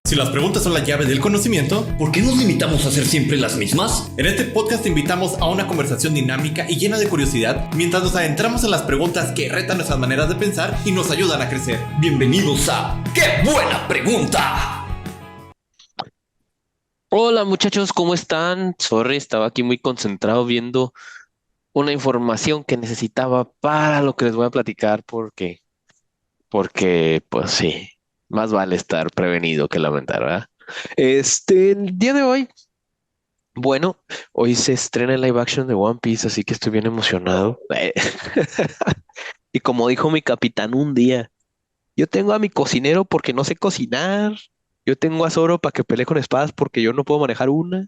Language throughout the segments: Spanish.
Si las preguntas son la llave del conocimiento, ¿por qué nos limitamos a hacer siempre las mismas? En este podcast te invitamos a una conversación dinámica y llena de curiosidad mientras nos adentramos en las preguntas que retan nuestras maneras de pensar y nos ayudan a crecer. Bienvenidos a ¡Qué buena pregunta! Hola muchachos, ¿cómo están? Sorry, estaba aquí muy concentrado viendo una información que necesitaba para lo que les voy a platicar porque pues sí, más vale estar prevenido que lamentar, ¿verdad? El día de hoy, bueno, hoy se estrena el live action de One Piece, así que estoy bien emocionado. Y como dijo mi capitán un día, yo tengo a mi cocinero porque no sé cocinar, yo tengo a Zoro para que pelee con espadas porque yo no puedo manejar una.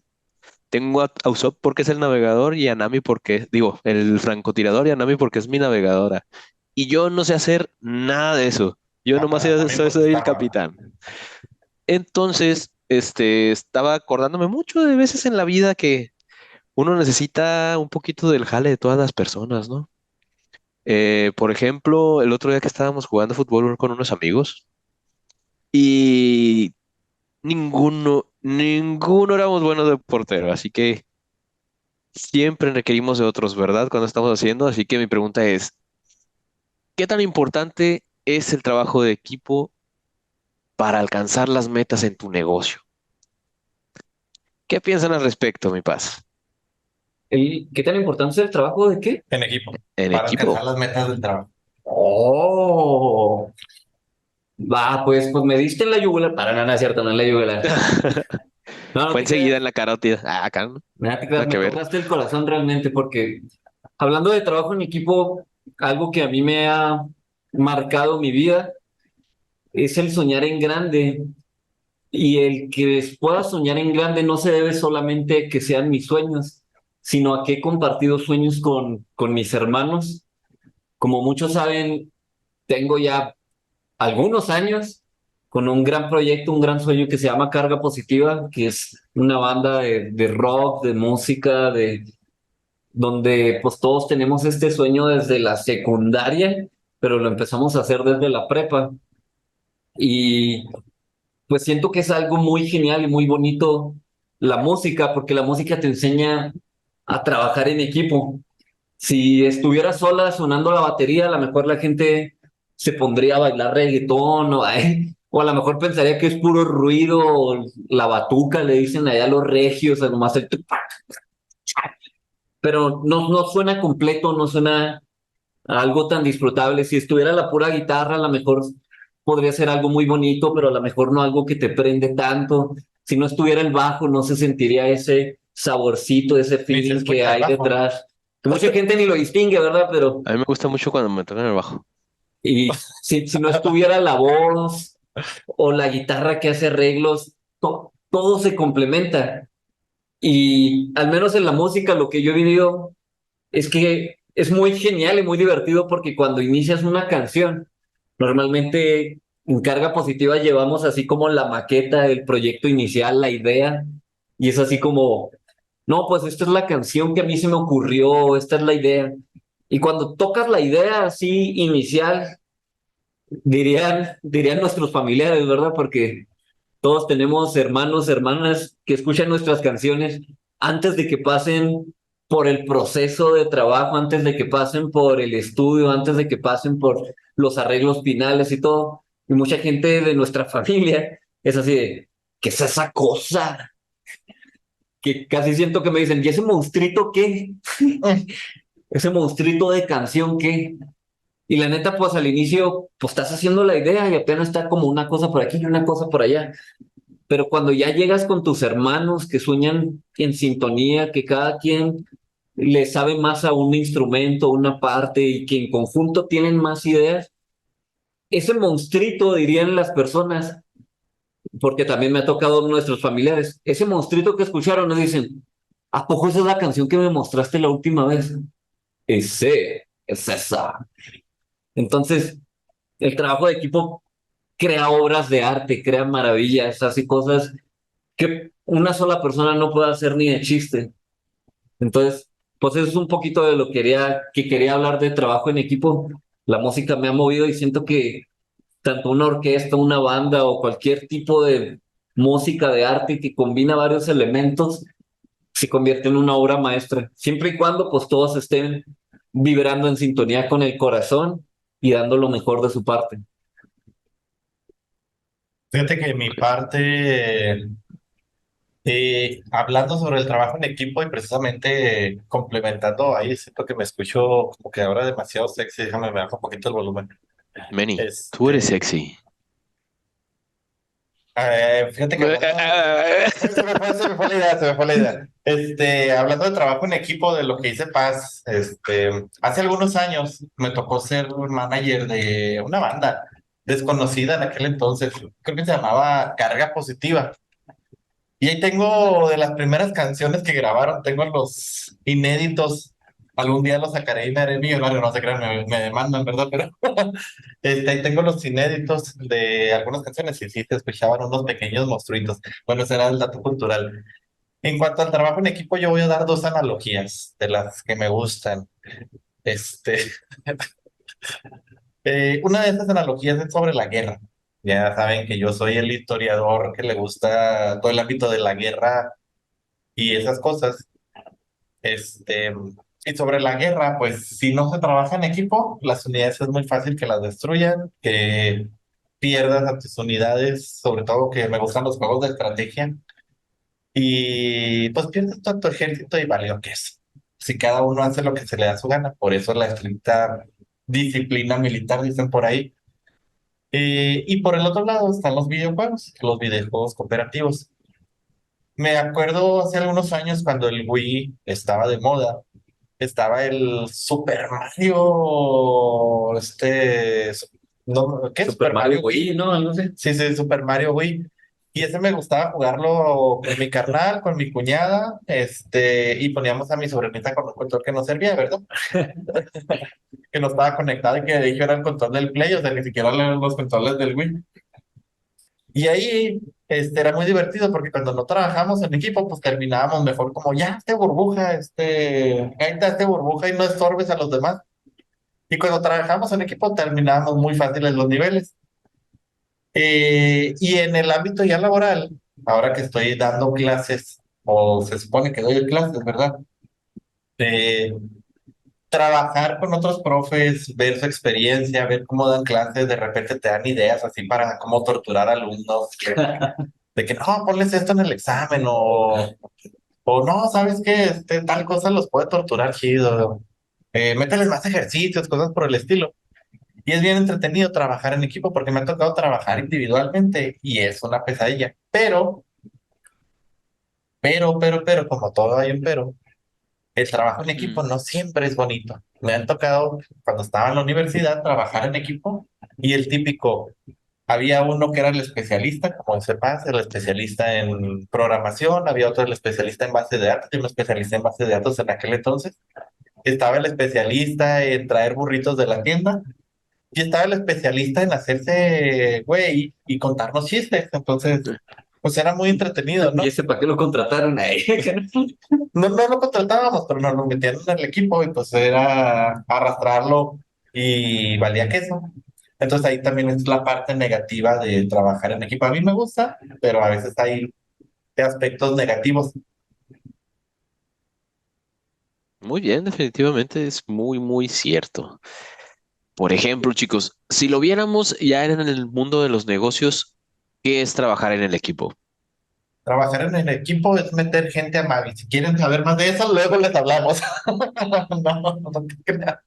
Tengo a Usopp porque es el navegador y a Nami porque, el francotirador y a Nami porque es mi navegadora. Y yo no sé hacer nada de eso. Yo nomás soy el capitán. Entonces, estaba acordándome mucho de veces en la vida que uno necesita un poquito del jale de todas las personas, ¿no? Por ejemplo, el otro día que estábamos jugando fútbol con unos amigos y ninguno éramos buenos de portero, así que siempre requerimos de otros, ¿verdad? Cuando estamos haciendo. Así que mi pregunta es, ¿qué tan importante es el trabajo de equipo para alcanzar las metas en tu negocio? ¿Qué piensan al respecto, mi paz? ¿Qué tan importante es el trabajo de qué? En equipo, En para alcanzar equipo. las metas del trabajo. Oh, pues me diste en la yugular. Para nada, no es cierto, no en la yugular. No, no Fue te enseguida en creas. la carótida. Ah, acá no, Nada te nada creas, me que ver. tocaste el corazón realmente porque hablando de trabajo en equipo, algo que a mí me ha marcado mi vida es el soñar en grande. Y el que pueda soñar en grande no se debe solamente que sean mis sueños, sino a que he compartido sueños con mis hermanos. Como muchos saben, tengo ya algunos años con un gran proyecto, un gran sueño que se llama Carga Positiva, que es una banda de rock, de música, donde pues todos tenemos este sueño desde la secundaria, pero lo empezamos a hacer desde la prepa. Y pues siento que es algo muy genial y muy bonito la música, porque la música te enseña a trabajar en equipo. Si estuviera sola sonando la batería, a lo mejor la gente se pondría a bailar reggaetón o a lo mejor pensaría que es puro ruido, o la batuca, le dicen allá a los regios, o nomás el tupac, pero no suena completo, no suena algo tan disfrutable. Si estuviera la pura guitarra, a lo mejor podría ser algo muy bonito, pero a lo mejor no algo que te prende tanto. Si no estuviera el bajo, no se sentiría ese saborcito, ese Ni se feeling que escucha el hay bajo. detrás. Que mucha gente ni lo distingue, ¿verdad? Pero, A mí me gusta mucho cuando me tocan el bajo. y si no estuviera la voz o la guitarra que hace arreglos, todo se complementa. Y al menos en la música, lo que yo he vivido es que es muy genial y muy divertido porque cuando inicias una canción, normalmente en Carga Positiva llevamos así como la maqueta, el proyecto inicial, la idea, y es así como, no, pues esta es la canción que a mí se me ocurrió, esta es la idea. Y cuando tocas la idea así inicial, dirían nuestros familiares, ¿verdad? Porque todos tenemos hermanos, hermanas que escuchan nuestras canciones antes de que pasen por el proceso de trabajo, antes de que pasen por el estudio, antes de que pasen por los arreglos finales y todo. Y mucha gente de nuestra familia es así de, ¿qué es esa cosa? Que casi siento que me dicen, ¿y ese monstruito qué? ¿Ese monstruito de canción qué? Y la neta, pues al inicio, pues estás haciendo la idea y apenas está como una cosa por aquí y una cosa por allá. Pero cuando ya llegas con tus hermanos que sueñan en sintonía, que cada quien le sabe más a un instrumento, una parte, y que en conjunto tienen más ideas, ese monstruito, dirían las personas, porque también me ha tocado nuestros familiares, ese monstruito que escucharon nos dicen, ¿a poco esa es la canción que me mostraste la última vez? Ese, es esa. Entonces, el trabajo de equipo crea obras de arte, crea maravillas, hace cosas que una sola persona no puede hacer ni de chiste. Entonces, pues eso es un poquito de lo que quería hablar de trabajo en equipo. La música me ha movido y siento que tanto una orquesta, una banda o cualquier tipo música, de arte y que combina varios elementos, se convierte en una obra maestra. Siempre y cuando pues todos estén vibrando en sintonía con el corazón y dando lo mejor de su parte. Fíjate que mi parte, hablando sobre el trabajo en equipo y precisamente complementando ahí, siento que me escucho como que ahora demasiado sexy, déjame me bajo un poquito el volumen. Manny, tú eres Este, sexy. fíjate que se me fue la idea, se me fue la idea. Hablando de trabajo en equipo, de lo que hice Paz, hace algunos años me tocó ser manager de una banda desconocida en aquel entonces, creo que se llamaba Carga Positiva. Y ahí tengo de las primeras canciones que grabaron, tengo los inéditos. Algún día los sacaré y me haré millonario, no se crean, me demandan, ¿verdad? Pero ahí tengo los inéditos de algunas canciones y sí se escuchaban unos pequeños monstruitos. Bueno, ese era el dato cultural. En cuanto al trabajo en equipo, yo voy a dar dos analogías de las que me gustan. Este, una de esas analogías es sobre la guerra. Ya saben que yo soy el historiador que le gusta todo el ámbito de la guerra y esas cosas. Este, y sobre la guerra, pues si no se trabaja en equipo, las unidades es muy fácil que las destruyan, que pierdas a tus unidades, sobre todo que me gustan los juegos de estrategia, y pues pierdes todo tu ejército y valió que es. Si cada uno hace lo que se le da su gana, por eso la estricta disciplina militar, dicen por ahí. Y por el otro lado están los videojuegos cooperativos. Me acuerdo hace algunos años cuando el Wii estaba de moda, estaba el Super Mario, no, ¿qué? Super Super Mario Mario Wii, Wii. ¿no? No sé. Sí, sí, Super Mario Wii. Y ese me gustaba jugarlo con mi carnal, con mi cuñada, y poníamos a mi sobrinita con un control que no servía, ¿verdad? Que no estaba conectado y que de hecho era el control del Play, o sea, ni siquiera los controles del Wii. Y ahí, era muy divertido porque cuando no trabajamos en equipo, pues terminábamos mejor como, ya, burbuja, gaita, burbuja y no estorbes a los demás. Y cuando trabajamos en equipo terminábamos muy fáciles los niveles. Y en el ámbito ya laboral, ahora que estoy dando clases, o se supone que doy clases, ¿verdad? Eh, Trabajar con otros profes, ver su experiencia, ver cómo dan clases, de repente te dan ideas así para cómo torturar alumnos, de que no, ponles esto en el examen, o no, ¿sabes qué? Tal cosa los puede torturar chido. Mételes más ejercicios, cosas por el estilo. Y es bien entretenido trabajar en equipo porque me ha tocado trabajar individualmente y es una pesadilla. Pero, como todo hay un pero, el trabajo en equipo no siempre es bonito. Me han tocado, cuando estaba en la universidad, trabajar en equipo y el típico, había uno que era el especialista, como sepas, el especialista en programación, había otro el especialista en base de datos y un especialista en base de datos en aquel entonces. Estaba el especialista en traer burritos de la tienda y estaba el especialista en hacerse güey y contarnos chistes. Entonces, pues era muy entretenido, ¿Y ¿no? ese para qué lo contrataron ahí? No lo contratábamos, pero nos lo metían en el equipo y pues era arrastrarlo y valía queso. Entonces ahí también es la parte negativa de trabajar en equipo. A mí me gusta, pero a veces hay aspectos negativos. Muy bien, definitivamente es muy, muy cierto. Por ejemplo, chicos, si lo viéramos ya en el mundo de los negocios, ¿qué es trabajar en el equipo? Trabajar en el equipo es meter gente a Mavi. Si quieren saber más de eso, luego les hablamos. No te creas.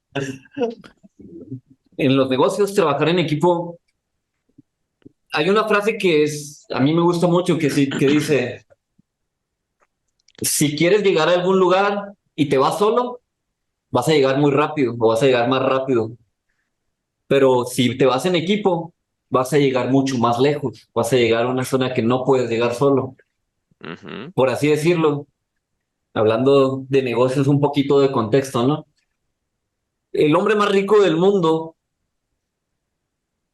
En los negocios, trabajar en equipo, hay una frase que a mí me gusta mucho, que dice, si quieres llegar a algún lugar y te vas solo, vas a llegar muy rápido o vas a llegar más rápido. Pero si te vas en equipo, vas a llegar mucho más lejos, vas a llegar a una zona que no puedes llegar solo, Ujú. por así decirlo. Hablando de negocios, un poquito de contexto, ¿no? El hombre más rico del mundo,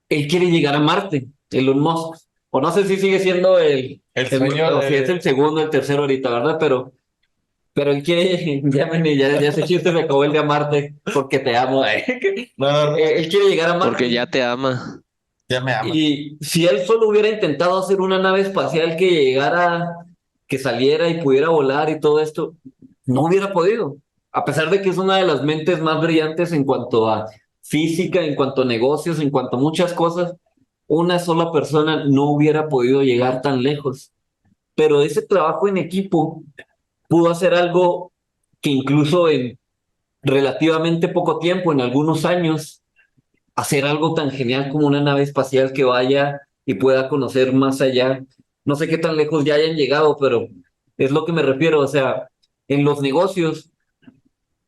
él quiere llegar a Marte, Elon Musk. O no sé si sigue siendo El sueño o si es el de... segundo, el tercero ahorita, ¿verdad? Pero él quiere, ya ese chiste me acabó el de a Marte porque te amo. No, no, no. Él quiere llegar a Porque Marte. ya te ama. Ya me amas. Y si él solo hubiera intentado hacer una nave espacial que llegara, que saliera y pudiera volar y todo esto, no hubiera podido. A pesar de que es una de las mentes más brillantes en cuanto a física, en cuanto a negocios, en cuanto a muchas cosas, una sola persona no hubiera podido llegar tan lejos. Pero ese trabajo en equipo pudo hacer algo que incluso en relativamente poco tiempo, en algunos años, hacer algo tan genial como una nave espacial que vaya y pueda conocer más allá. No sé qué tan lejos ya hayan llegado, pero es lo que me refiero. O sea, en los negocios,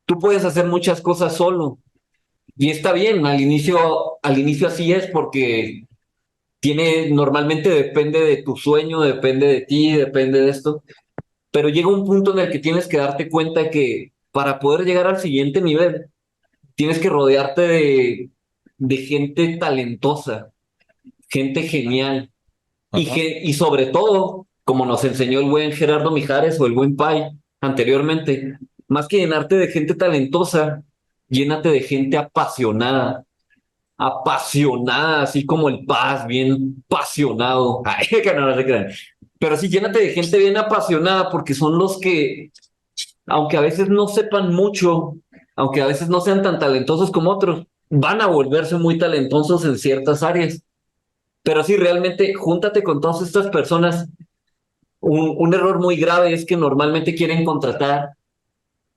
tú puedes hacer muchas cosas solo y está bien. Al inicio así es porque normalmente depende de tu sueño, depende de ti, depende de esto. Pero llega un punto en el que tienes que darte cuenta que para poder llegar al siguiente nivel, tienes que rodearte de gente talentosa, gente genial Ajá. y sobre todo, como nos enseñó el buen Gerardo Mijares o el buen Pai anteriormente, más que llenarte de gente talentosa, llénate de gente apasionada, apasionada, así como el Paz, bien apasionado. Ay, que no se crean. Pero sí, llénate de gente bien apasionada porque son los que, aunque a veces no sepan mucho, aunque a veces no sean tan talentosos como otros, van a volverse muy talentosos en ciertas áreas. Pero sí, realmente, júntate con todas estas personas. Un error muy grave es que normalmente quieren contratar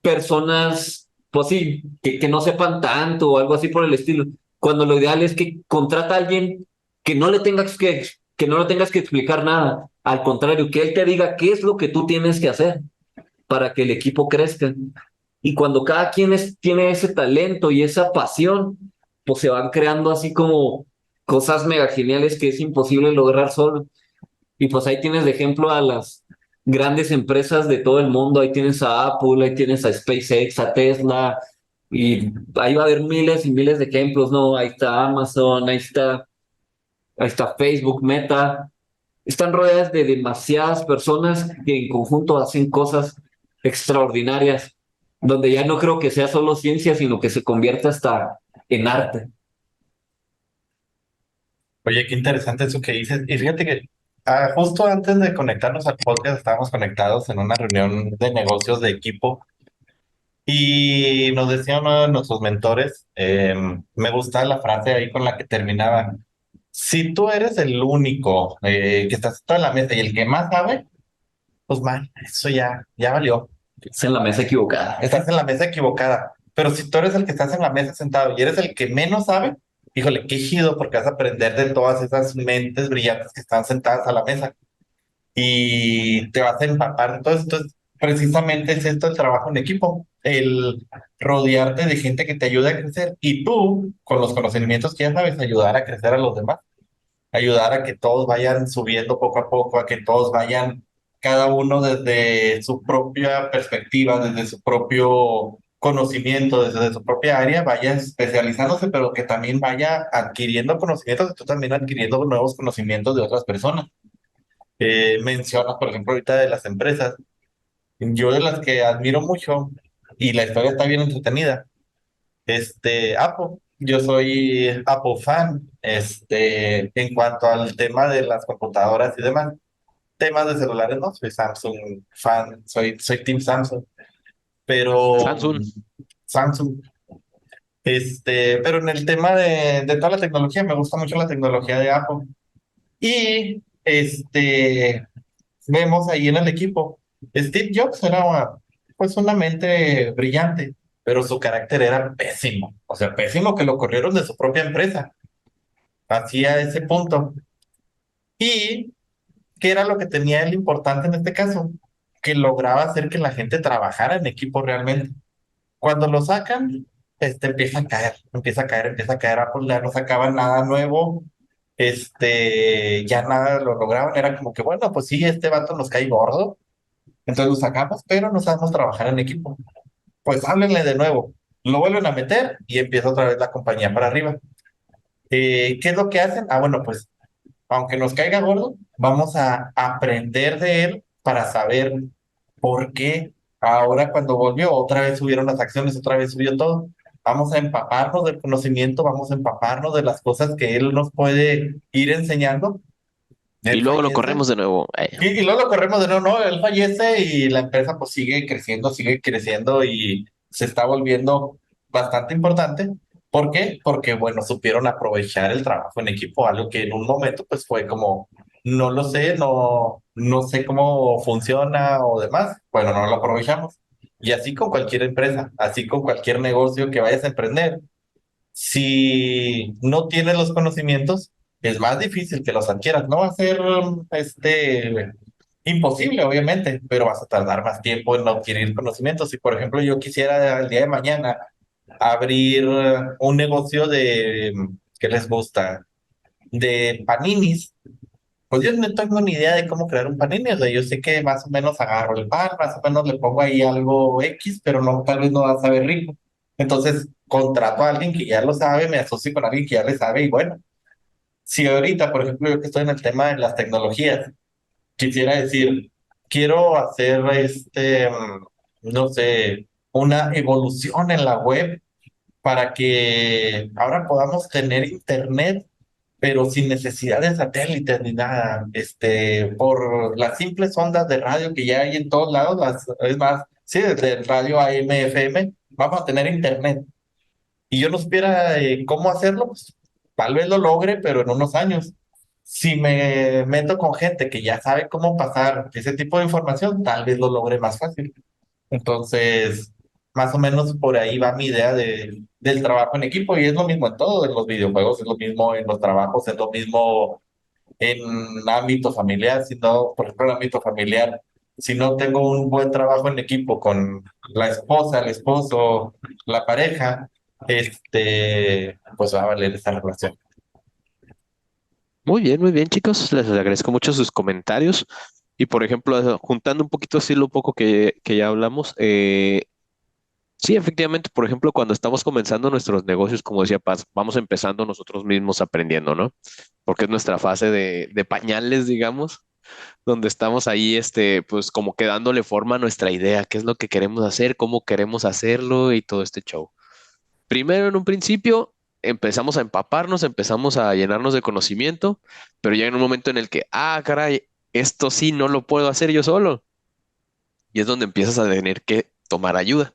personas, pues sí, que no sepan tanto o algo así por el estilo, cuando lo ideal es que contrata a alguien que no le tengas que no le tengas que explicar nada. Al contrario, que él te diga qué es lo que tú tienes que hacer para que el equipo crezca. Y cuando cada quien tiene ese talento y esa pasión, pues se van creando así como cosas mega geniales que es imposible lograr solo. Y pues ahí tienes de ejemplo a las grandes empresas de todo el mundo. Ahí tienes a Apple, ahí tienes a SpaceX, a Tesla, y ahí va a haber miles y miles de ejemplos, ¿no? Ahí está Amazon, ahí está Facebook, Meta. Están rodeadas de demasiadas personas que en conjunto hacen cosas extraordinarias, donde ya no creo que sea solo ciencia, sino que se convierta hasta en arte. Oye, qué interesante eso que dices. Y fíjate que justo antes de conectarnos al podcast estábamos conectados en una reunión de negocios de equipo y nos decía uno de nuestros mentores, me gusta la frase ahí con la que terminaba. Si tú eres el único que estás sentado en la mesa y el que más sabe, pues man, eso ya valió. Es en la mesa equivocada. Estás en la mesa equivocada. Pero si tú eres el que estás en la mesa sentado y eres el que menos sabe, híjole, qué chido, porque vas a aprender de todas esas mentes brillantes que están sentadas a la mesa y te vas a empapar de todo esto. Entonces, precisamente es esto el trabajo en equipo, el rodearte de gente que te ayude a crecer y tú, con los conocimientos que ya sabes, ayudar a crecer a los demás, ayudar a que todos vayan subiendo poco a poco, a que todos vayan, cada uno desde su propia perspectiva, desde su propio conocimiento, desde su propia área, vaya especializándose, pero que también vaya adquiriendo conocimientos y tú también adquiriendo nuevos conocimientos de otras personas. Mencionas, por ejemplo, ahorita de las empresas, yo de las que admiro mucho y la historia está bien entretenida, Apple. Yo soy Apple fan, en cuanto al tema de las computadoras y demás. Temas de celulares, no, soy Samsung fan, soy Team Samsung, pero Samsung. Samsung, pero en el tema de toda la tecnología, me gusta mucho la tecnología de Apple. Y vemos ahí en el equipo, Steve Jobs era pues una mente brillante, pero su carácter era pésimo, o sea, pésimo que lo corrieron de su propia empresa, hacia ese punto. ¿Y qué era lo que tenía él importante en este caso? Que lograba hacer que la gente trabajara en equipo realmente. Cuando lo sacan, empieza a caer, empieza a caer, empieza a caer, Apple ya no sacaban nada nuevo, ya nada lo lograban, era como que, bueno, pues sí, este vato nos cae gordo, entonces lo sacamos, pero no sabemos trabajar en equipo. Pues háblenle de nuevo, lo vuelven a meter y empieza otra vez la compañía para arriba. ¿Qué es lo que hacen? Ah, bueno, pues aunque nos caiga gordo, vamos a aprender de él para saber por qué ahora cuando volvió, otra vez subieron las acciones, otra vez subió todo. vamos a empaparnos del conocimiento, vamos a empaparnos de las cosas que él nos puede ir enseñando. Y Él luego lo fallece. corremos de nuevo. Y luego lo corremos de nuevo, no, él fallece y la empresa pues sigue creciendo y se está volviendo bastante importante. ¿Por qué? Porque, bueno, supieron aprovechar el trabajo en equipo, algo que en un momento pues fue como, no lo sé, no sé cómo funciona o demás. Bueno, no lo aprovechamos. Y así con cualquier empresa, así con cualquier negocio que vayas a emprender, si no tienes los conocimientos, es más difícil que los adquieras. No va a ser imposible, obviamente, pero vas a tardar más tiempo en adquirir conocimientos. Si, por ejemplo, yo quisiera el día de mañana abrir un negocio de, ¿qué les gusta? De paninis, pues yo no tengo ni idea de cómo crear un panini. O sea, yo sé que más o menos agarro el pan, más o menos le pongo ahí algo X, pero no, tal vez no va a saber rico. Entonces, contrato a alguien que ya lo sabe, me asocio con alguien que ya le sabe y bueno, si ahorita, por ejemplo, yo que estoy en el tema de las tecnologías, quisiera decir, quiero hacer no sé, una evolución en la web para que ahora podamos tener internet, pero sin necesidad de satélites ni nada, por las simples ondas de radio que ya hay en todos lados, es más, sí, desde el radio AM, FM, vamos a tener internet. Y yo no supiera cómo hacerlo, pues tal vez lo logre, pero en unos años. Si me meto con gente que ya sabe cómo pasar ese tipo de información, tal vez lo logre más fácil. Entonces, más o menos por ahí va mi idea del trabajo en equipo y es lo mismo en todo, en los videojuegos, es lo mismo en los trabajos, es lo mismo en ámbito familiar, si no, por ejemplo, en ámbito familiar, si no tengo un buen trabajo en equipo con la esposa, el esposo, la pareja, pues va a valer esa relación. Muy bien, chicos. Les agradezco mucho sus comentarios. Y por ejemplo, juntando un poquito así lo poco que ya hablamos, sí, efectivamente, por ejemplo, cuando estamos comenzando nuestros negocios, como decía Paz, vamos empezando nosotros mismos aprendiendo, ¿no? Porque es nuestra fase de pañales, digamos, donde estamos ahí, pues como que dándole forma a nuestra idea, qué es lo que queremos hacer, cómo queremos hacerlo y todo este show. Primero, en un principio, empezamos a empaparnos, empezamos a llenarnos de conocimiento, pero ya en un momento en el que, caray, esto sí no lo puedo hacer yo solo. Y es donde empiezas a tener que tomar ayuda.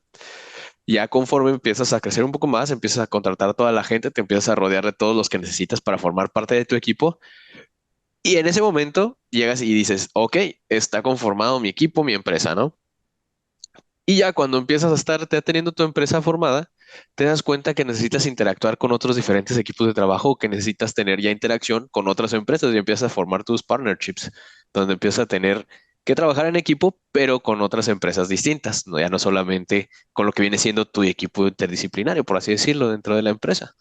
Ya conforme empiezas a crecer un poco más, empiezas a contratar a toda la gente, te empiezas a rodear de todos los que necesitas para formar parte de tu equipo. Y en ese momento llegas y dices, ok, está conformado mi equipo, mi empresa, ¿no? Y ya cuando empiezas a estar ya teniendo tu empresa formada, te das cuenta que necesitas interactuar con otros diferentes equipos de trabajo o que necesitas tener ya interacción con otras empresas y empiezas a formar tus partnerships, donde empiezas a tener que trabajar en equipo, pero con otras empresas distintas, ¿no? Ya no solamente con lo que viene siendo tu equipo interdisciplinario, por así decirlo, dentro de la empresa.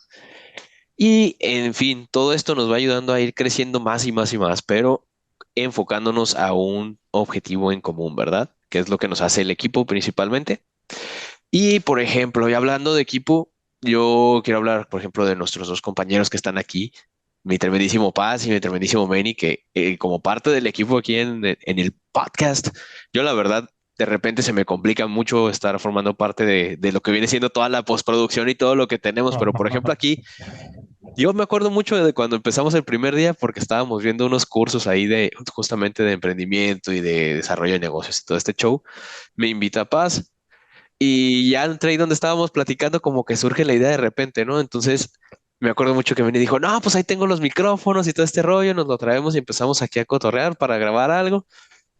Y en fin, todo esto nos va ayudando a ir creciendo más y más y más, pero enfocándonos a un objetivo en común, ¿verdad? Que es lo que nos hace el equipo principalmente. Y por ejemplo, y hablando de equipo, yo quiero hablar, por ejemplo, de nuestros dos compañeros que están aquí, mi tremendísimo Paz y mi tremendísimo Manny, que como parte del equipo aquí en el podcast, yo la verdad, de repente se me complica mucho estar formando parte de lo que viene siendo toda la postproducción y todo lo que tenemos, pero por ejemplo aquí yo me acuerdo mucho de cuando empezamos el primer día porque estábamos viendo unos cursos ahí de justamente de emprendimiento y de desarrollo de negocios y todo este show. Me invita a Paz y ya entré ahí donde estábamos platicando como que surge la idea de repente, ¿no? Entonces me acuerdo mucho que me dijo, no, pues ahí tengo los micrófonos y todo este rollo, nos lo traemos y empezamos aquí a cotorrear para grabar algo.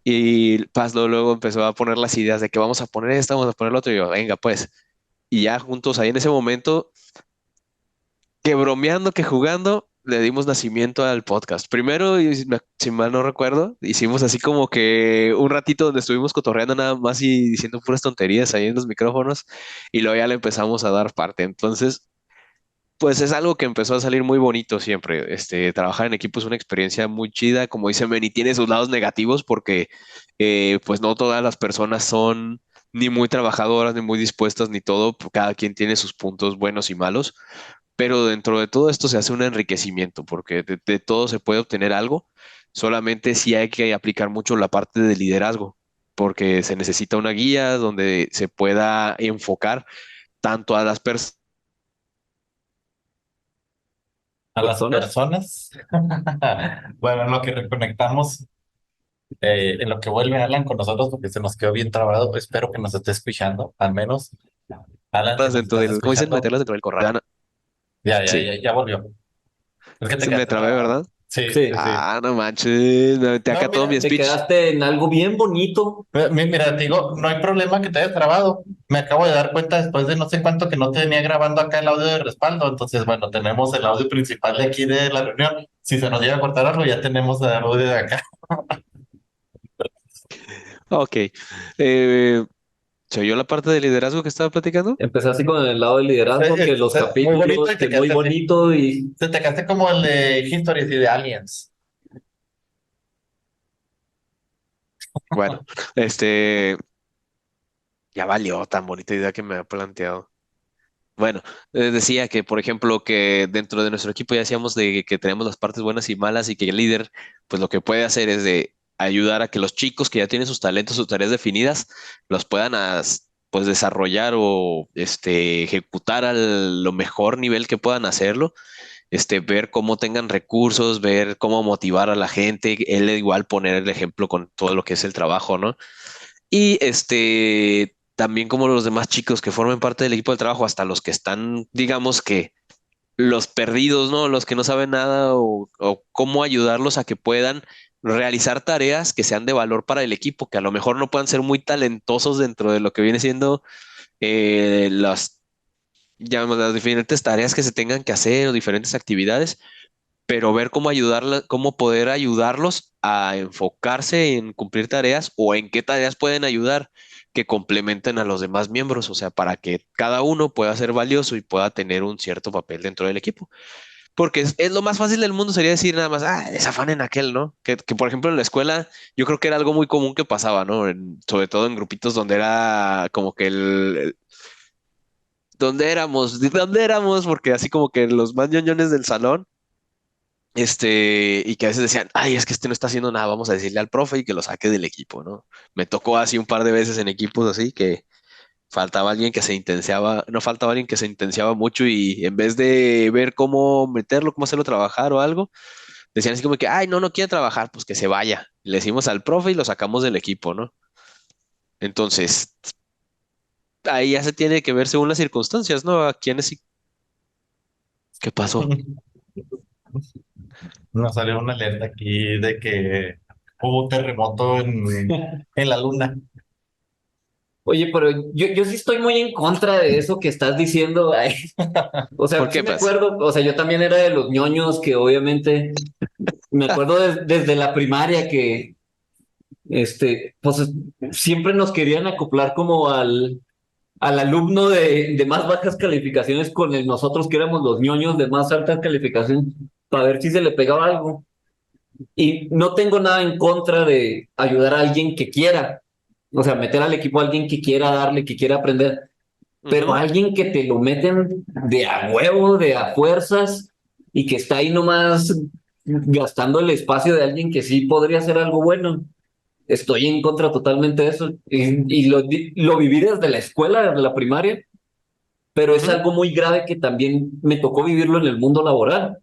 Y Paz luego empezó a poner las ideas de que vamos a poner esto, vamos a poner lo otro y yo, venga, pues. Y ya juntos ahí en ese momento que bromeando, que jugando, le dimos nacimiento al podcast. Primero, y si mal no recuerdo, hicimos así como que un ratito donde estuvimos cotorreando nada más y diciendo puras tonterías ahí en los micrófonos, y luego ya le empezamos a dar parte. Entonces, pues es algo que empezó a salir muy bonito siempre. Trabajar en equipo es una experiencia muy chida, como dice Meni, tiene sus lados negativos porque pues no todas las personas son ni muy trabajadoras, ni muy dispuestas, ni todo. Cada quien tiene sus puntos buenos y malos, pero dentro de todo esto se hace un enriquecimiento, porque de todo se puede obtener algo, solamente sí hay que aplicar mucho la parte de liderazgo, porque se necesita una guía donde se pueda enfocar tanto a las personas A las personas. personas. Bueno, en lo que reconectamos, en lo que vuelve Alan con nosotros, porque se nos quedó bien trabado, espero que nos esté escuchando, al menos. Alan, si nos Dentro estás del, ¿cómo dicen? escuchando, Meterlas dentro del corral. ya, Sí, ya volvió. Es que te se me quedaste trabé, trabado. ¿verdad? Sí, sí, Sí, sí. Ah, no manches, me metí No, acá todo mi mira, te speech. quedaste en algo bien bonito. mira, te digo, no hay problema que te hayas trabado. Me acabo de dar cuenta después de no sé cuánto que no te venía grabando acá el audio de respaldo. Entonces, bueno, tenemos el audio principal de aquí de la reunión. Si se nos llega a cortar algo, ya tenemos el audio de acá. Ok. Eh, ¿Se oyó la parte de liderazgo que estaba platicando? Empecé así con el lado del liderazgo, que los Muy bonito capítulos, y te que muy quedaste así. bonito y Te quedaste como el de Histories y de Aliens. Bueno, este, ya valió tan bonita idea que me ha planteado. Bueno, decía que, por ejemplo, que dentro de nuestro equipo ya decíamos de que tenemos las partes buenas y malas y que el líder, pues lo que puede hacer es de ayudar a que los chicos que ya tienen sus talentos, sus tareas definidas, los puedan pues desarrollar o ejecutar a lo mejor nivel que puedan hacerlo, ver cómo tengan recursos, ver cómo motivar a la gente, él igual poner el ejemplo con todo lo que es el trabajo, ¿no? Y también como los demás chicos que formen parte del equipo de trabajo, hasta los que están, digamos que los perdidos, ¿no? Los que no saben nada o cómo ayudarlos a que puedan realizar tareas que sean de valor para el equipo, que a lo mejor no puedan ser muy talentosos dentro de lo que viene siendo las, digamos, las diferentes tareas que se tengan que hacer o diferentes actividades, pero ver cómo ayudarla, cómo poder ayudarlos a enfocarse en cumplir tareas o en qué tareas pueden ayudar que complementen a los demás miembros, o sea, para que cada uno pueda ser valioso y pueda tener un cierto papel dentro del equipo. Porque es lo más fácil del mundo sería decir nada más, ah, desafanen aquel, ¿no? Que, por ejemplo en la escuela yo creo que era algo muy común que pasaba, ¿no? Sobre todo en grupitos donde era como que ¿dónde éramos? ¿De dónde éramos? Porque así como que los más ñoñones del salón y que a veces decían, ay, es que este no está haciendo nada, vamos a decirle al profe y que lo saque del equipo, ¿no? Me tocó así un par de veces en equipos así que faltaba alguien que se intensiaba, no faltaba alguien que se intensiaba mucho y en vez de ver cómo meterlo, cómo hacerlo trabajar o algo, decían así como que, ay, no, no quiere trabajar, pues que se vaya. Le decimos al profe y lo sacamos del equipo, ¿no? Entonces, ahí ya se tiene que ver según las circunstancias, ¿no? A quiénes sí. ¿Qué pasó? Nos salió una alerta aquí de que hubo un terremoto en la luna. oye, pero yo sí estoy muy en contra de eso que estás diciendo. Ay, o ¿Por sea, sí qué, me pues? acuerdo, o sea, yo también era de los ñoños que obviamente me acuerdo desde la primaria que pues siempre nos querían acoplar como al alumno de más bajas calificaciones con nosotros que éramos los ñoños de más altas calificaciones para ver si se le pegaba algo. Y no tengo nada en contra de ayudar a alguien que quiera, o sea, meter al equipo a alguien que quiera darle, que quiera aprender, pero Ujú. alguien que te lo meten de a huevo, de a fuerzas y que está ahí nomás gastando el espacio de alguien que sí podría hacer algo bueno. Estoy en contra totalmente de eso y lo viví desde la escuela, desde la primaria, pero es Ujú. algo muy grave que también me tocó vivirlo en el mundo laboral.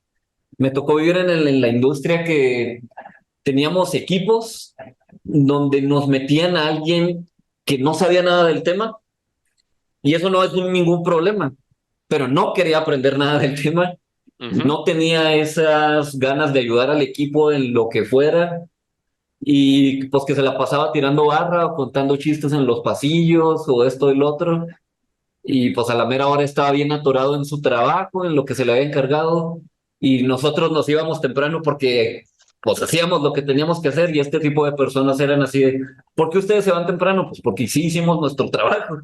Me tocó vivir en la industria que teníamos equipos donde nos metían a alguien que no sabía nada del tema y eso no es ningún problema, pero no quería aprender nada del tema, Ujú. no tenía esas ganas de ayudar al equipo en lo que fuera y pues que se la pasaba tirando barra o contando chistes en los pasillos o esto y lo otro. Y pues a la mera hora estaba bien atorado en su trabajo, en lo que se le había encargado, y nosotros nos íbamos temprano porque pues hacíamos lo que teníamos que hacer y este tipo de personas eran así de, ¿por qué ustedes se van temprano? Pues porque sí hicimos nuestro trabajo.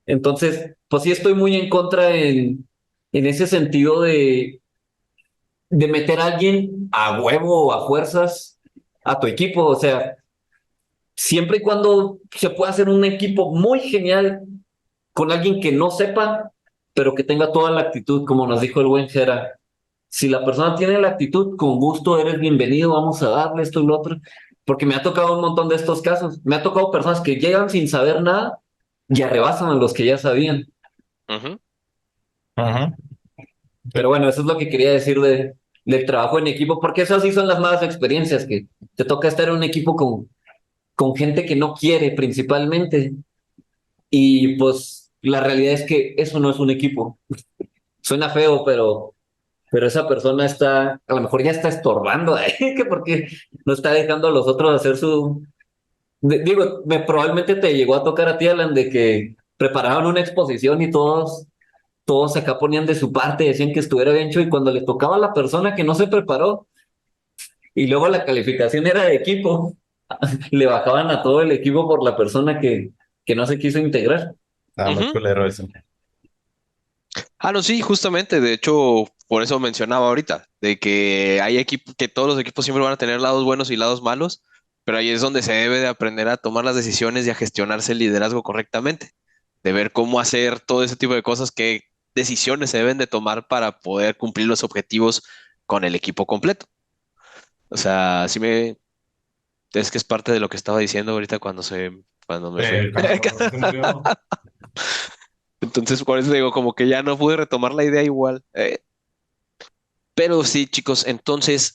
Entonces, pues sí estoy muy en contra en ese sentido de meter a alguien a huevo o a fuerzas a tu equipo. O sea, siempre y cuando se pueda hacer un equipo muy genial con alguien que no sepa, pero que tenga toda la actitud, como nos dijo el buen Jera. Si la persona tiene la actitud, con gusto eres bienvenido, vamos a darle esto y lo otro. Porque me ha tocado un montón de estos casos. Me ha tocado personas que llegan sin saber nada y arrebasan a los que ya sabían. Ujú. Ajá. Pero bueno, eso es lo que quería decir del trabajo en equipo, porque esas sí son las malas experiencias, que te toca estar en un equipo con gente que no quiere principalmente. Y pues la realidad es que eso no es un equipo. Suena feo, pero esa persona está, a lo mejor ya está estorbando, que porque no está dejando a los otros hacer su... Digo, probablemente te llegó a tocar a ti, Alan, de que preparaban una exposición y todos acá ponían de su parte, decían que estuviera bien hecho y cuando le tocaba a la persona que no se preparó y luego la calificación era de equipo, le bajaban a todo el equipo por la persona que no se quiso integrar. Está muy Ujú. culero eso. Ah, no, sí, justamente. De hecho, por eso mencionaba ahorita, de que hay equipos, que todos los equipos siempre van a tener lados buenos y lados malos, pero ahí es donde se debe de aprender a tomar las decisiones y a gestionarse el liderazgo correctamente, de ver cómo hacer todo ese tipo de cosas, qué decisiones se deben de tomar para poder cumplir los objetivos con el equipo completo. O sea, es que es parte de lo que estaba diciendo ahorita cuando me fui. Cuando se murió. Entonces, por eso digo, como que ya no pude retomar la idea igual. Pero sí, chicos, entonces,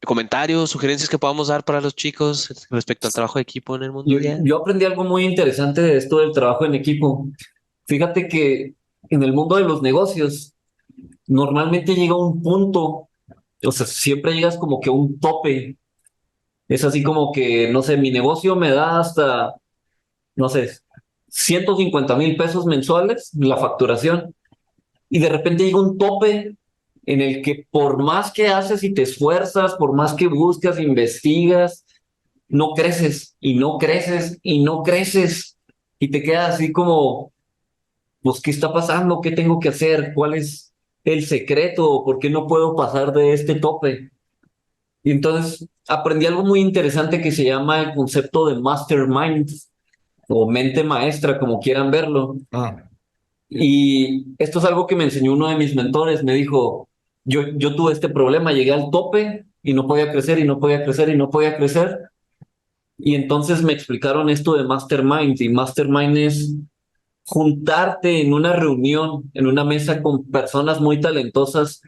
comentarios, sugerencias que podamos dar para los chicos respecto al trabajo de equipo en el mundo ya. Yo aprendí algo muy interesante de esto del trabajo en equipo. Fíjate que en el mundo de los negocios, normalmente llega un punto, o sea, siempre llegas como que a un tope. Es así como que, no sé, mi negocio me da hasta, no sé, 150,000 pesos mensuales la facturación. Y de repente llega un tope en el que por más que haces y te esfuerzas, por más que buscas, investigas, no creces y no creces y no creces. Y te quedas así como, pues, ¿qué está pasando? ¿Qué tengo que hacer? ¿Cuál es el secreto? ¿Por qué no puedo pasar de este tope? Y entonces aprendí algo muy interesante que se llama el concepto de mastermind o mente maestra, como quieran verlo. Mm. Y esto es algo que me enseñó uno de mis mentores. Me dijo, yo tuve este problema, llegué al tope y no podía crecer y no podía crecer y no podía crecer. Y entonces me explicaron esto de mastermind. Y mastermind es juntarte en una reunión, en una mesa con personas muy talentosas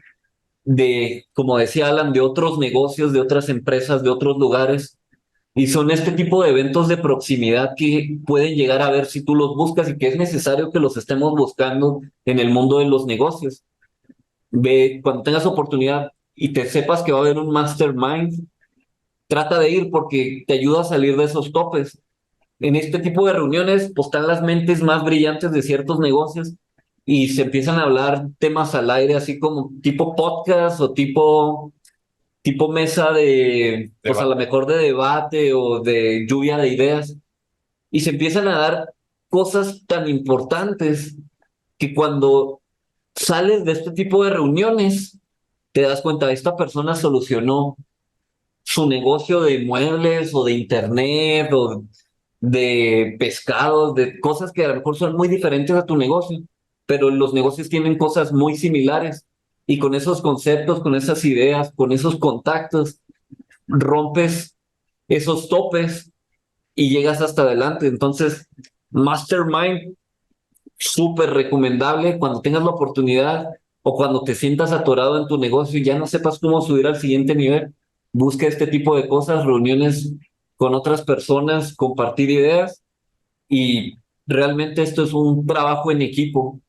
de, como decía Alan, de otros negocios, de otras empresas, de otros lugares. Y son este tipo de eventos de proximidad que pueden llegar a ver si tú los buscas y que es necesario que los estemos buscando en el mundo de los negocios. Ve, cuando tengas oportunidad y te sepas que va a haber un mastermind, trata de ir porque te ayuda a salir de esos topes. En este tipo de reuniones, pues están las mentes más brillantes de ciertos negocios y se empiezan a hablar temas al aire, así como tipo podcast o tipo mesa de, pues a lo mejor de debate o de lluvia de ideas. Y se empiezan a dar cosas tan importantes que cuando sales de este tipo de reuniones, te das cuenta, esta persona solucionó su negocio de muebles o de internet o de pescados, de cosas que a lo mejor son muy diferentes a tu negocio, pero los negocios tienen cosas muy similares y con esos conceptos, con esas ideas, con esos contactos, rompes esos topes y llegas hasta adelante. Entonces, Mastermind, súper recomendable cuando tengas la oportunidad o cuando te sientas atorado en tu negocio y ya no sepas cómo subir al siguiente nivel. Busca este tipo de cosas, reuniones con otras personas, compartir ideas y realmente esto es un trabajo en equipo,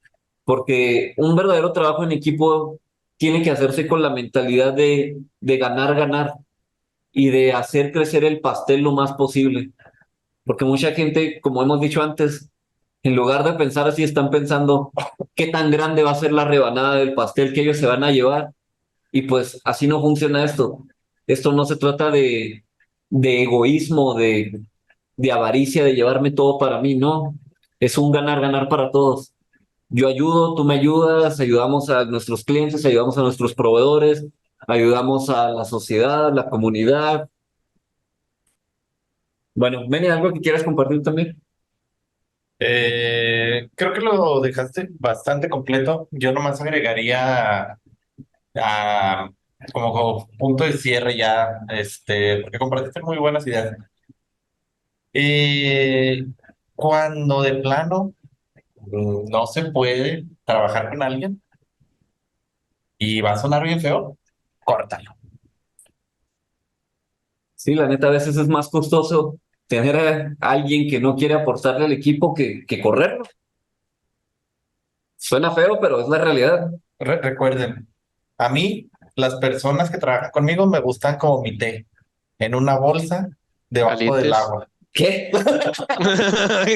porque un verdadero trabajo en equipo tiene que hacerse con la mentalidad de ganar, ganar y de hacer crecer el pastel lo más posible. Porque mucha gente, como hemos dicho antes, en lugar de pensar así, están pensando qué tan grande va a ser la rebanada del pastel que ellos se van a llevar. Y pues así no funciona esto. Esto no se trata de egoísmo, de avaricia, de llevarme todo para mí, no. Es un ganar, ganar para todos. Yo ayudo, tú me ayudas, ayudamos a nuestros clientes, ayudamos a nuestros proveedores, ayudamos a la sociedad, la comunidad. Bueno, Meni, ¿algo que quieras compartir también? Creo que lo dejaste bastante completo. Yo nomás agregaría a, como punto de cierre ya, porque compartiste muy buenas ideas. Eh, Cuando de plano no se puede trabajar con alguien, y va a sonar bien feo, córtalo. Sí, la neta, a veces es más costoso tener a alguien que no quiere aportarle al equipo que correrlo. Suena feo, pero es la realidad. Recuerden, a mí, las personas que trabajan conmigo me gustan como mi té, en una bolsa debajo del Calientes. agua. ¿Qué?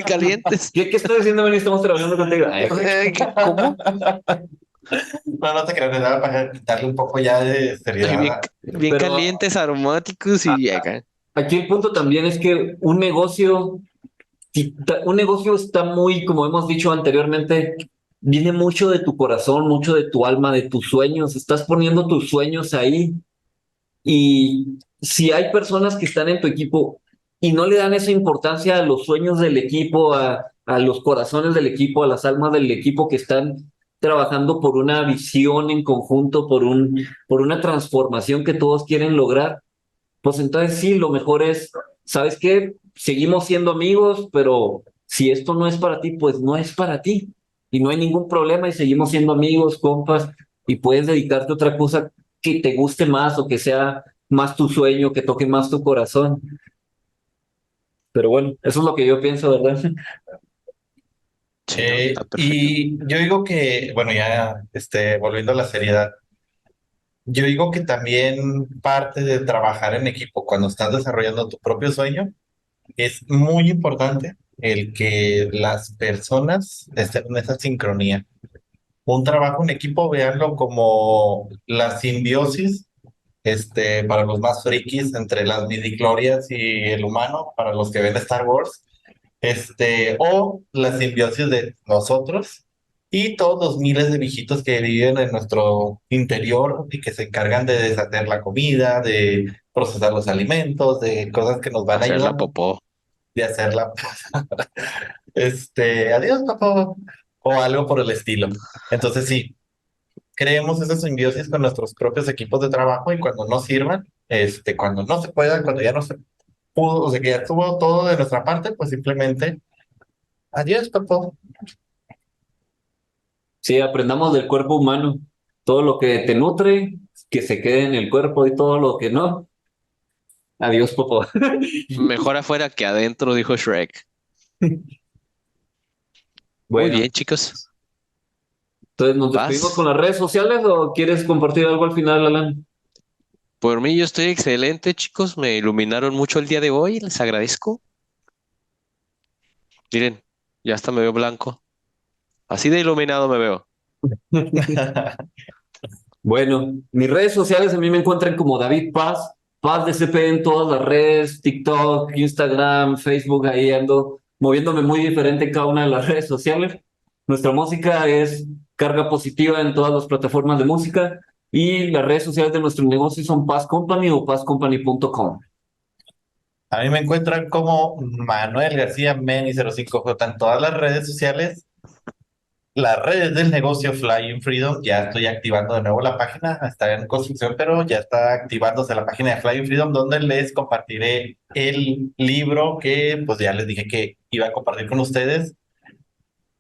Calientes. ¿Qué estoy diciendo, Benny? Estamos trabajando contigo. Ay, ¿Cómo? No, no te creas, nada para quitarle un poco ya de Bien, seriedad. bien pero calientes, aromáticos y llega. aquí el punto también es que un negocio, si un negocio está muy, como hemos dicho anteriormente, viene mucho de tu corazón, mucho de tu alma, de tus sueños. Estás poniendo tus sueños ahí. Y si hay personas que están en tu equipo y no le dan esa importancia a los sueños del equipo, a los corazones del equipo, a las almas del equipo que están trabajando por una visión en conjunto, por una transformación que todos quieren lograr, pues entonces sí, lo mejor es, ¿sabes qué? Seguimos siendo amigos, pero si esto no es para ti, pues no es para ti. Y no hay ningún problema y seguimos siendo amigos, compas, y puedes dedicarte a otra cosa que te guste más o que sea más tu sueño, que toque más tu corazón. Pero bueno, eso es lo que yo pienso, ¿verdad? Sí, no, está perfecto. Y yo digo que, bueno, ya volviendo a la seriedad, yo digo que también parte de trabajar en equipo cuando estás desarrollando tu propio sueño es muy importante el que las personas estén en esa sincronía. Un trabajo en equipo, véanlo como la simbiosis, para los más frikis entre las midichlorians y el humano, para los que ven Star Wars, o la simbiosis de nosotros y todos los miles de viejitos que viven en nuestro interior y que se encargan de deshacer la comida, de procesar los alimentos, de cosas que nos van a Hacer la ayudar, popó. de hacerla, adiós, papá, o algo por el estilo. Entonces, sí, creemos esa simbiosis con nuestros propios equipos de trabajo y cuando no sirvan, cuando no se pueda, cuando ya no se pudo, o sea, que ya estuvo todo de nuestra parte, pues simplemente, adiós, papá. Sí, aprendamos del cuerpo humano. Todo lo que te nutre, que se quede en el cuerpo y todo lo que no. Adiós, Popo. Mejor afuera que adentro, dijo Shrek. Muy Bueno, bien, chicos. entonces nos despedimos con Paz. las redes sociales o quieres compartir algo al final, Alan? Por mí yo estoy excelente, chicos. Me iluminaron mucho el día de hoy. Les agradezco. Miren, ya hasta me veo blanco. Así de iluminado me veo. Bueno, mis redes sociales a mí me encuentran como David Paz, Paz de CP en todas las redes, TikTok, Instagram, Facebook, ahí ando moviéndome muy diferente en cada una de las redes sociales. Nuestra música es carga positiva en todas las plataformas de música y las redes sociales de nuestro negocio son Paz Company o pazcompany.com. A mí me encuentran como Manuel García Meni 05J en todas las redes sociales. Las redes del negocio Flying Freedom, ya estoy activando de nuevo la página, está en construcción, pero ya está activándose la página de Flying Freedom, donde les compartiré el libro que pues ya les dije que iba a compartir con ustedes,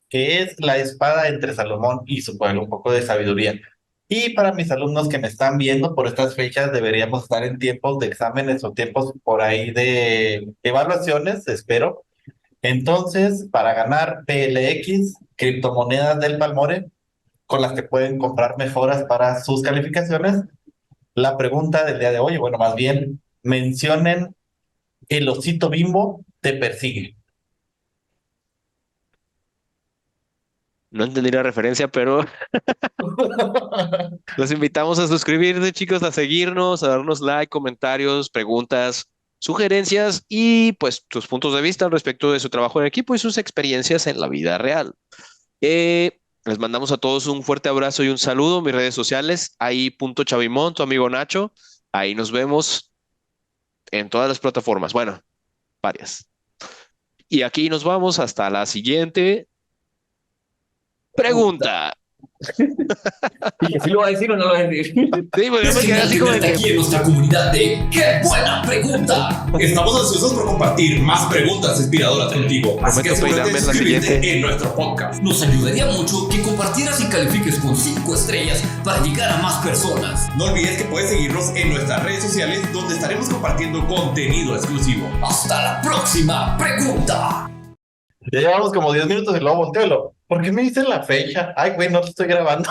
que es La espada entre Salomón y su pueblo, un poco de sabiduría. Y para mis alumnos que me están viendo por estas fechas, deberíamos estar en tiempos de exámenes o tiempos por ahí de evaluaciones, espero. Entonces, para ganar PLX, criptomonedas del Palmore, con las que pueden comprar mejoras para sus calificaciones, la pregunta del día de hoy, bueno, más bien, mencionen el osito Bimbo te persigue. No entendí la referencia, pero los invitamos a suscribirse, chicos, a seguirnos, a darnos like, comentarios, preguntas, sugerencias y pues sus puntos de vista respecto de su trabajo en equipo y sus experiencias en la vida real. Les mandamos a todos un fuerte abrazo y un saludo. Mis redes sociales, ahí punto Chavimón, tu amigo Nacho. Ahí nos vemos en todas las plataformas. Bueno, varias. Y aquí nos vamos hasta la siguiente pregunta. Dije, ¿sí lo va a decir o no lo va a decir? Sí, porque yo me quedé así como de aquí que... en nuestra comunidad de ¡Qué buena pregunta! Estamos ansiosos por compartir más preguntas inspiradoras contigo. Así que Prometo asegúrate de peinarme en la suscribirte siguiente. en nuestro podcast. Nos ayudaría mucho que compartieras y califiques con 5 estrellas para llegar a más personas. No olvides que puedes seguirnos en nuestras redes sociales donde estaremos compartiendo contenido exclusivo. ¡Hasta la próxima pregunta! Ya llevamos como 10 minutos y luego volteo. ¿Por qué me dicen la fecha? Ay, güey, no te estoy grabando.